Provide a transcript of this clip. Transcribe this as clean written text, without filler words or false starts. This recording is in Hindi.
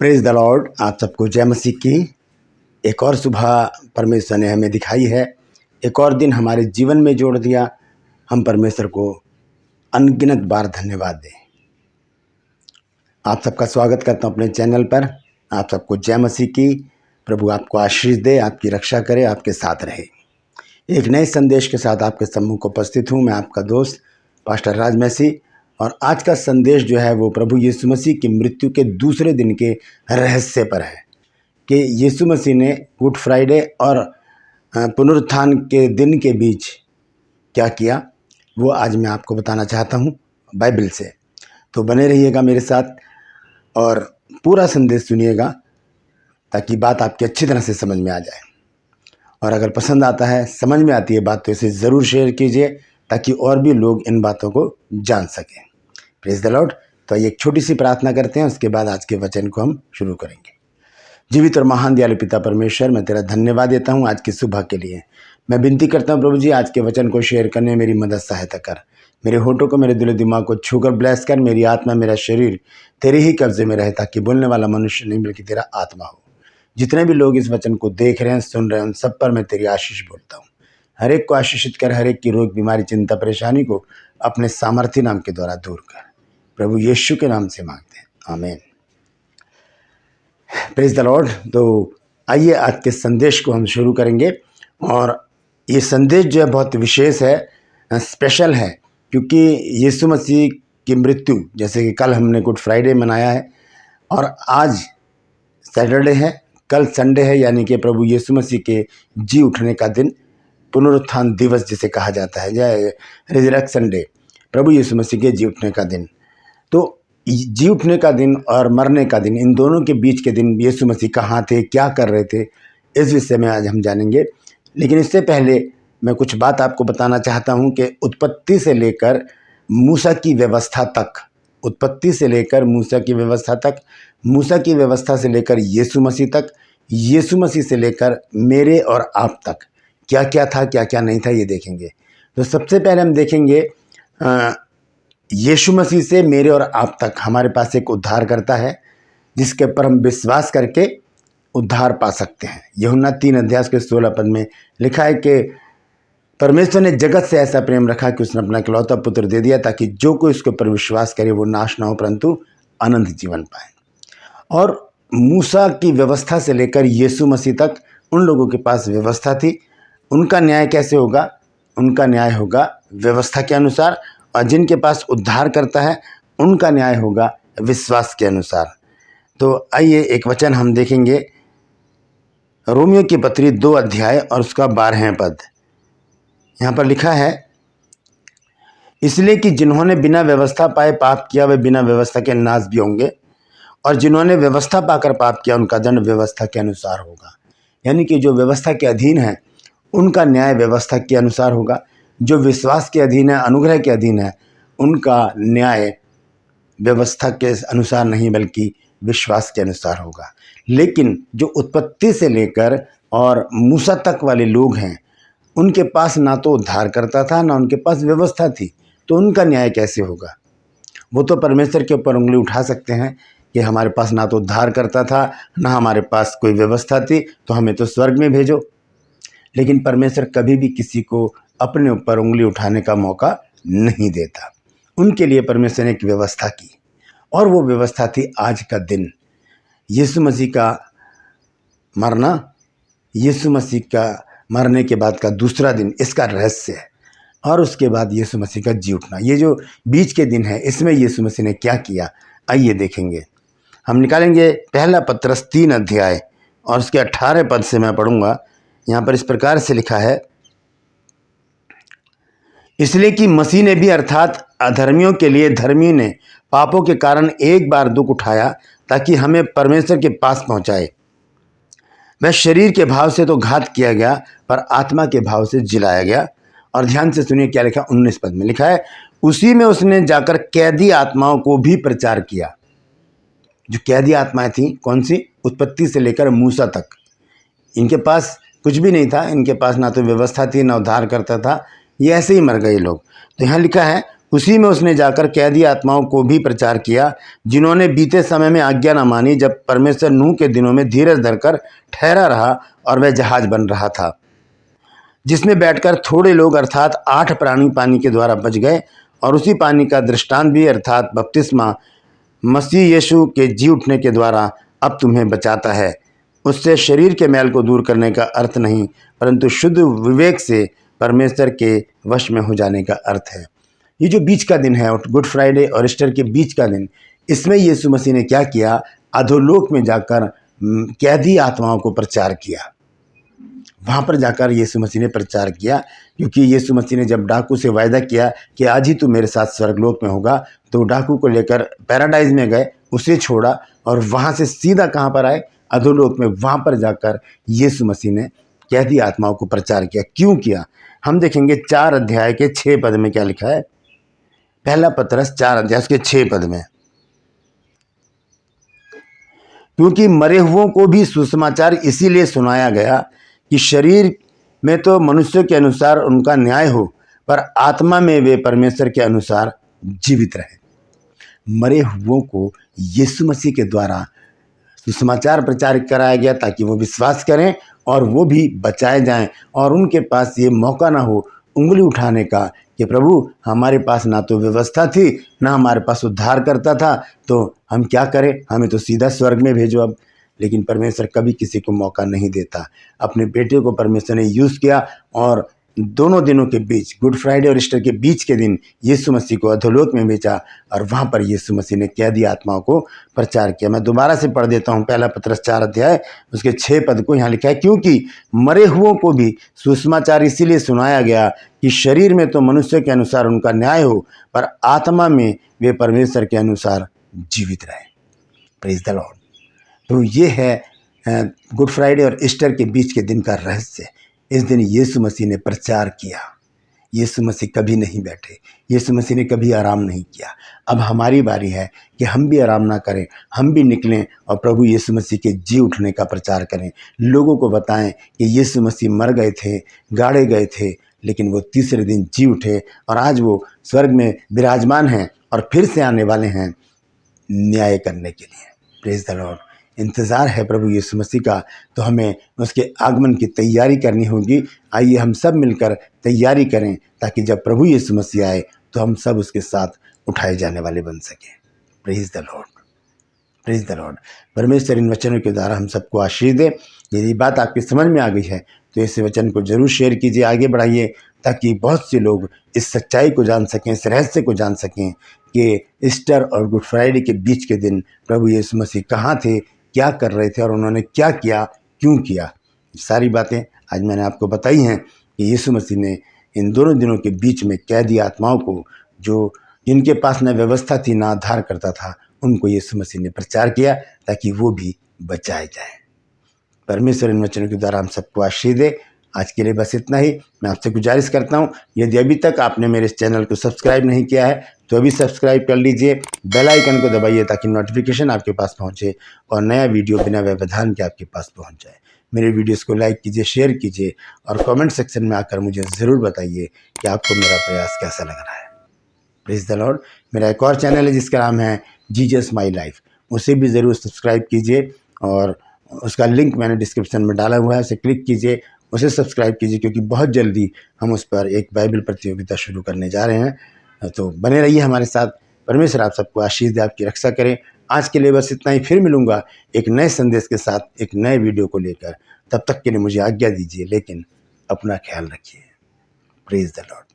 Praise the Lord. आप सबको जय मसीह की। एक और सुबह परमेश्वर ने हमें दिखाई है, एक और दिन हमारे जीवन में जोड़ दिया। हम परमेश्वर को अनगिनत बार धन्यवाद दें। आप सबका स्वागत करता हूं अपने चैनल पर। आप सबको जय मसीह की। प्रभु आपको आशीष दे, आपकी रक्षा करे, आपके साथ रहे। एक नए संदेश के साथ आपके सम्मुख को उपस्थित हूँ। मैं आपका दोस्त पास्टर राज मसीह, और आज का संदेश जो है वो प्रभु यीशु मसीह की मृत्यु के दूसरे दिन के रहस्य पर है कि यीशु मसीह ने गुड फ्राइडे और पुनरुत्थान के दिन के बीच क्या किया, वो आज मैं आपको बताना चाहता हूँ बाइबल से। तो बने रहिएगा मेरे साथ और पूरा संदेश सुनिएगा ताकि बात आपकी अच्छी तरह से समझ में आ जाए। और अगर पसंद आता है, समझ में आती है बात, तो इसे ज़रूर शेयर कीजिए ताकि और भी लोग इन बातों को जान सकें। Praise the Lord. तो एक छोटी सी प्रार्थना करते हैं, उसके बाद आज के वचन को हम शुरू करेंगे। जीवित और महान दयालु पिता परमेश्वर, मैं तेरा धन्यवाद देता हूँ आज की सुबह के लिए। मैं विनती करता हूँ प्रभु जी, आज के वचन को शेयर करने में मेरी मदद सहायता कर। मेरे होठों को, मेरे दिल दिमाग को छूकर ब्लेस कर। मेरी आत्मा, मेरा शरीर तेरे ही कब्जे में रहे ताकि बोलने वाला मनुष्य नहीं बल्कि तेरा आत्मा हो। जितने भी लोग इस वचन को देख रहे हैं, सुन रहे हैं, उन सब पर मैं तेरी आशीष बोलता हूँ। हर एक को आशीषित कर, हर एक की रोग, बीमारी, चिंता, परेशानी को अपने सामर्थ्य नाम के द्वारा दूर कर। प्रभु यीशु के नाम से मांगते हैं, आमीन। Praise the Lord. तो आइए आज के संदेश को हम शुरू करेंगे। और ये संदेश जो है बहुत विशेष है, स्पेशल है, क्योंकि यीशु मसीह की मृत्यु, जैसे कि कल हमने गुड फ्राइडे मनाया है और आज सैटरडे है, कल संडे है, यानी कि प्रभु यीशु मसीह के जी उठने का दिन, पुनरुत्थान दिवस जिसे कहा जाता है, या रिजरेक्शन डे, प्रभु यीशु मसीह के जी उठने का दिन। तो जी उठने का दिन और मरने का दिन, इन दोनों के बीच के दिन यीशु मसीह कहाँ थे, क्या कर रहे थे, इस विषय में आज हम जानेंगे। लेकिन इससे पहले मैं कुछ बात आपको बताना चाहता हूँ कि उत्पत्ति से लेकर मूसा की व्यवस्था तक, उत्पत्ति से लेकर मूसा की व्यवस्था तक, मूसा की व्यवस्था से लेकर यीशु मसीह तक, यीशु मसीह से लेकर मेरे और आप तक क्या क्या था, क्या क्या नहीं था, ये देखेंगे। तो सबसे पहले हम देखेंगे यीशु मसीह से मेरे और आप तक हमारे पास एक उद्धारकर्ता है जिसके ऊपर हम विश्वास करके उद्धार पा सकते हैं। यूहन्ना 3:16 में लिखा है कि परमेश्वर ने जगत से ऐसा प्रेम रखा कि उसने अपना इकलौता पुत्र दे दिया ताकि जो कोई उसके ऊपर विश्वास करे वो नाश ना हो परंतु अनंत जीवन पाए। और मूसा की व्यवस्था से लेकर यीशु मसीह तक उन लोगों के पास व्यवस्था थी। उनका न्याय कैसे होगा? उनका न्याय होगा व्यवस्था के अनुसार, और जिनके पास उद्धार करता है उनका न्याय होगा विश्वास के अनुसार। तो आइए एक वचन हम देखेंगे, रोमियो की पत्री 2 अध्याय और उसका 12वां पद। यहाँ पर लिखा है, इसलिए कि जिन्होंने बिना व्यवस्था पाए पाप किया वे बिना व्यवस्था के नाश भी होंगे, और जिन्होंने व्यवस्था पाकर पाप किया उनका दंड व्यवस्था के अनुसार होगा। यानी कि जो व्यवस्था के अधीन है उनका न्याय व्यवस्था के अनुसार होगा, जो विश्वास के अधीन है, अनुग्रह के अधीन है, उनका न्याय व्यवस्था के अनुसार नहीं बल्कि विश्वास के अनुसार होगा। लेकिन जो उत्पत्ति से लेकर और मूसा तक वाले लोग हैं, उनके पास ना तो उद्धार करता था ना उनके पास व्यवस्था थी, तो उनका न्याय कैसे होगा? वो तो परमेश्वर के ऊपर उंगली उठा सकते हैं कि हमारे पास ना तो उद्धार करता था ना हमारे पास कोई व्यवस्था थी, तो हमें तो स्वर्ग में भेजो। लेकिन परमेश्वर कभी भी किसी को अपने ऊपर उंगली उठाने का मौका नहीं देता। उनके लिए परमेश्वर ने एक व्यवस्था की, और वो व्यवस्था थी आज का दिन, यीशु मसीह का मरना, यीशु मसीह का मरने के बाद का दूसरा दिन, इसका रहस्य है। और उसके बाद यीशु मसीह का जी उठना, ये जो बीच के दिन है, इसमें यीशु मसीह ने क्या किया, आइए देखेंगे। हम निकालेंगे पहला पत्रस 3 अध्याय और उसके 18 पद से मैं पढ़ूंगा। यहाँ पर इस प्रकार से लिखा है, इसलिए कि मसीह ने भी अर्थात अधर्मियों के लिए धर्मी ने पापों के कारण एक बार दुख उठाया ताकि हमें परमेश्वर के पास पहुंचाए। वह शरीर के भाव से तो घात किया गया पर आत्मा के भाव से जिलाया गया। और ध्यान से सुनिए क्या लिखा, 19 पद में लिखा है, उसी में उसने जाकर कैदी आत्माओं को भी प्रचार किया। जो कैदी आत्माएं थी कौन सी? उत्पत्ति से लेकर मूसा तक। इनके पास कुछ भी नहीं था, इनके पास ना तो व्यवस्था थी ना उद्धार करता था, ये ऐसे ही मर गए लोग। तो यहाँ लिखा है, उसी में उसने जाकर कैदी आत्माओं को भी प्रचार किया, जिन्होंने बीते समय में आज्ञा न मानी, जब परमेश्वर नूह के दिनों में धीरज धरकर ठहरा रहा और वह जहाज बन रहा था, जिसमें बैठकर थोड़े लोग अर्थात 8 प्राणी पानी के द्वारा बच गए। और उसी पानी का दृष्टांत भी अर्थात बपतिस्मा मसीह यीशु के जी उठने के द्वारा अब तुम्हें बचाता है। उससे शरीर के मैल को दूर करने का अर्थ नहीं, परंतु शुद्ध विवेक से परमेश्वर के वश में हो जाने का अर्थ है। ये जो बीच का दिन है, गुड फ्राइडे और ईस्टर के बीच का दिन, इसमें यीशु मसीह ने क्या किया? अधोलोक में जाकर कैदी आत्माओं को प्रचार किया। वहाँ पर जाकर यीशु मसीह ने प्रचार किया, क्योंकि यीशु मसीह ने जब डाकू से वायदा किया कि आज ही तू मेरे साथ स्वर्गलोक में होगा, तो डाकू को लेकर पैराडाइज में गए, उसे छोड़ा और वहाँ से सीधा कहाँ पर आए? अधोलोक में। वहाँ पर जाकर यीशु मसीह ने कैदी आत्माओं को प्रचार किया। क्यों किया? हम देखेंगे 4 अध्याय के 6 पद में क्या लिखा है। पहला पतरस 4 अध्याय के 6 पद में, क्योंकि मरे हुओं को भी सुसमाचार इसीलिए सुनाया गया कि शरीर में तो मनुष्य के अनुसार उनका न्याय हो, पर आत्मा में वे परमेश्वर के अनुसार जीवित रहे। मरे हुओं को यीशु मसीह के द्वारा सुसमाचार प्रचार कराया गया ताकि वो विश्वास करें और वो भी बचाए जाएं, और उनके पास ये मौका ना हो उंगली उठाने का कि प्रभु हमारे पास ना तो व्यवस्था थी, ना हमारे पास उद्धार करता था, तो हम क्या करें, हमें तो सीधा स्वर्ग में भेजो अब। लेकिन परमेश्वर कभी किसी को मौका नहीं देता। अपने बेटे को परमेश्वर ने यूज़ किया, और दोनों दिनों के बीच, गुड फ्राइडे और ईस्टर के बीच के दिन, यीशु मसीह को अधोलोक में भेजा और वहाँ पर यीशु मसीह ने कैदी आत्माओं को प्रचार किया। मैं दोबारा से पढ़ देता हूँ, पहला पतरस 4 अध्याय उसके 6 पद को। यहाँ लिखा है, क्योंकि मरे हुओं को भी सुसमाचार इसीलिए सुनाया गया कि शरीर में तो मनुष्य के अनुसार उनका न्याय हो, पर आत्मा में वे परमेश्वर के अनुसार जीवित रहे। Praise the Lord. तो ये है गुड फ्राइडे और ईस्टर के बीच के दिन का रहस्य। इस दिन यीशु मसीह ने प्रचार किया। यीशु मसीह कभी नहीं बैठे, यीशु मसीह ने कभी आराम नहीं किया। अब हमारी बारी है कि हम भी आराम ना करें, हम भी निकलें और प्रभु यीशु मसीह के जी उठने का प्रचार करें। लोगों को बताएं कि यीशु मसीह मर गए थे, गाड़े गए थे, लेकिन वो तीसरे दिन जी उठे और आज वो स्वर्ग में विराजमान हैं और फिर से आने वाले हैं न्याय करने के लिए। Praise the Lord. इंतज़ार है प्रभु यीशु मसीह का, तो हमें उसके आगमन की तैयारी करनी होगी। आइए हम सब मिलकर तैयारी करें, ताकि जब प्रभु यीशु मसीह आए तो हम सब उसके साथ उठाए जाने वाले बन सकें। Praise the Lord, praise the Lord. परमेश्वर इन वचनों के द्वारा हम सबको आशीष दे। यदि बात आपकी समझ में आ गई है तो इस वचन को जरूर शेयर कीजिए, आगे बढ़ाइए, ताकि बहुत से लोग इस सच्चाई को जान सकें, इस रहस्य को जान सकें कि ईस्टर और गुड फ्राइडे के बीच के दिन प्रभु यीशु मसीह कहाँ थे, क्या कर रहे थे और उन्होंने क्या किया, क्यों किया। सारी बातें आज मैंने आपको बताई हैं कि यीशु मसीह ने इन दोनों दिनों के बीच में कैदी आत्माओं को, जो जिनके पास न व्यवस्था थी ना आधार करता था, उनको यीशु मसीह ने प्रचार किया ताकि वो भी बचाए जाए। परमेश्वर इन वचनों के द्वारा हम सबको आशीष दे। आज के लिए बस इतना ही। मैं आपसे गुजारिश करता हूँ, यदि अभी तक आपने मेरे इस चैनल को सब्सक्राइब नहीं किया है तो अभी सब्सक्राइब कर लीजिए, बेल आइकन को दबाइए ताकि नोटिफिकेशन आपके पास पहुँचे और नया वीडियो बिना व्यवधान के आपके पास पहुँच जाए। मेरे वीडियोस को लाइक कीजिए, शेयर कीजिए और कमेंट सेक्शन में आकर मुझे ज़रूर बताइए कि आपको मेरा प्रयास कैसा लग रहा है। Praise the Lord. मेरा एक और चैनल है जिसका नाम है जीसस माई लाइफ, उसे भी ज़रूर सब्सक्राइब कीजिए और उसका लिंक मैंने डिस्क्रिप्शन में डाला हुआ है, उसे क्लिक कीजिए, उसे सब्सक्राइब कीजिए, क्योंकि बहुत जल्दी हम उस पर एक बाइबल प्रतियोगिता शुरू करने जा रहे हैं। तो बने रहिए हमारे साथ। परमेश्वर आप सबको आशीष दे, आपकी रक्षा करें। आज के लिए बस इतना ही। फिर मिलूंगा एक नए संदेश के साथ, एक नए वीडियो को लेकर। तब तक के लिए मुझे आज्ञा दीजिए, लेकिन अपना ख्याल रखिए। Praise the Lord.